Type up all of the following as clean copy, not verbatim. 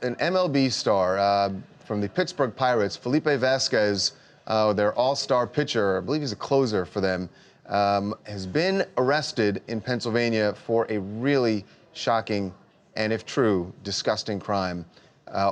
an MLB star from the Pittsburgh Pirates, Felipe Vazquez, their all-star pitcher, I believe he's a closer for them, has been arrested in Pennsylvania for a really shocking and, if true, disgusting crime.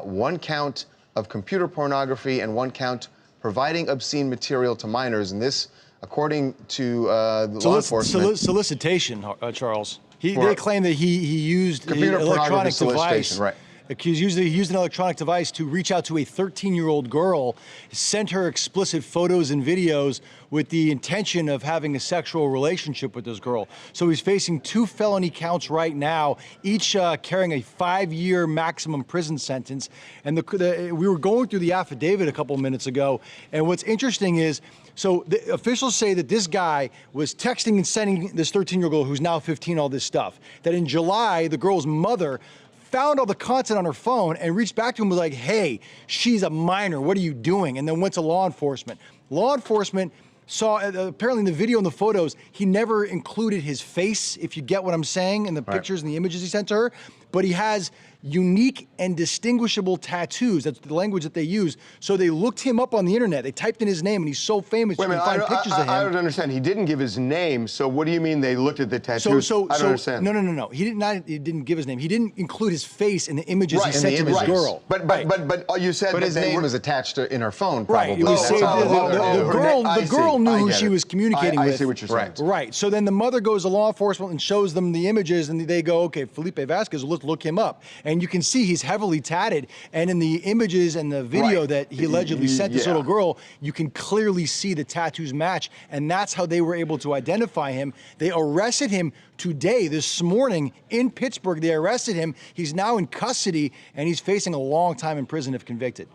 One count of computer pornography and one count providing obscene material to minors, and this, according to the law enforcement... Solicitation, Charles. They claim that he used an electronic device. Right. He used an electronic device to reach out to a 13-year-old girl, sent her explicit photos and videos with the intention of having a sexual relationship with this girl. So he's facing 2 felony counts right now, each carrying a 5-year maximum prison sentence. And we were going through the affidavit a couple minutes ago, and what's interesting is, so the officials say that this guy was texting and sending this 13-year-old girl, who's now 15, all this stuff. That in July, the girl's mother found all the content on her phone and reached back to him and was like, hey, she's a minor, what are you doing? And then went to law enforcement. Law enforcement saw, apparently in the video and the photos, he never included his face, if you get what I'm saying, in the pictures and the images he sent to her, but he has unique and distinguishable tattoos. That's the language that they use. So they looked him up on the internet. They typed in his name, and he's so famous you can find pictures of him. I don't understand. He didn't give his name, so what do you mean they looked at the tattoos? I don't understand. No. He didn't give his name. He didn't include his face in the images he sent to this girl. But you said... But his name was attached in her phone, probably. Right. The girl knew who she was communicating with. I see what you're saying. Right. So then the mother goes to law enforcement and shows them the images, and they go, okay, Felipe Vazquez, look him up. And you can see he's heavily tatted, and in the images and the video that he allegedly sent this little girl, you can clearly see the tattoos match, and that's how they were able to identify him. They arrested him today, this morning, in Pittsburgh. They arrested him. He's now in custody, and he's facing a long time in prison if convicted.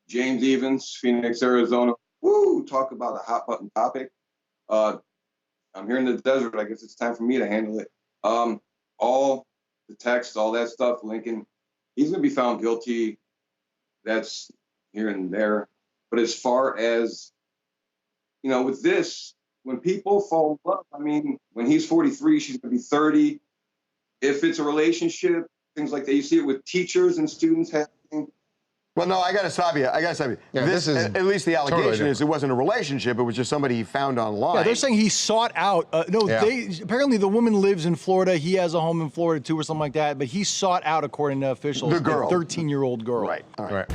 James Evans, Phoenix, Arizona. Woo! Talk about a hot button topic. I'm here in the desert. I guess it's time for me to handle it. All the text, all that stuff, Lincoln, he's going to be found guilty. That's here and there. But as far as, you know, with this, when people fall in love, I mean, when he's 43, she's going to be 30. If it's a relationship, things like that, you see it with teachers and students happening. Well, no, I got to stop you. Yeah, this is at least the allegation is it wasn't a relationship. It was just somebody he found online. Yeah, they're saying he sought out. Apparently the woman lives in Florida. He has a home in Florida too, or something like that. But he sought out, according to officials, the girl, the 13-year-old girl. Right. All right.